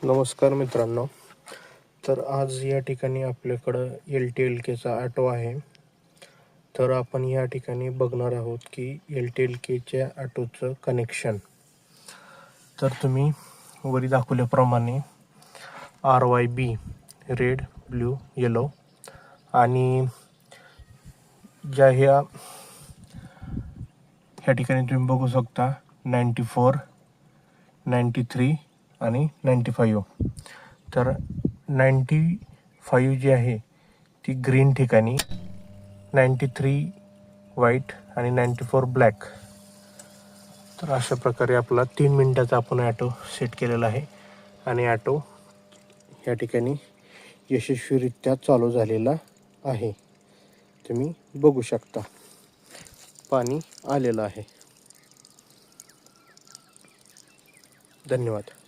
नमस्कार मित्रांनो. तर आज या ठिकाणी आपल्याकडं LTLKचा ऑटो आहे. तर आपण या ठिकाणी बघणार आहोत की LTLKच्या ऑटोचं कनेक्शन. तर तुम्ही वरी दाखवल्याप्रमाणे RYB रेड, ब्ल्यू, येलो आणि ज्या ह्या ठिकाणी तुम्ही बघू शकता 94, 93 आणि 95. तर 95 जी आहे ती ग्रीन ठिकाणी, 93 व्हाईट आणि 94 ब्लॅक. तर अशा प्रकारे आपला 3 मिनिटाचा आपण ॲटो सेट केलेला आहे आणि ॲटो या ठिकाणी यशस्वीरित्या चालू झालेला आहे. तुम्ही बघू शकता पाणी आलेलं आहे. धन्यवाद.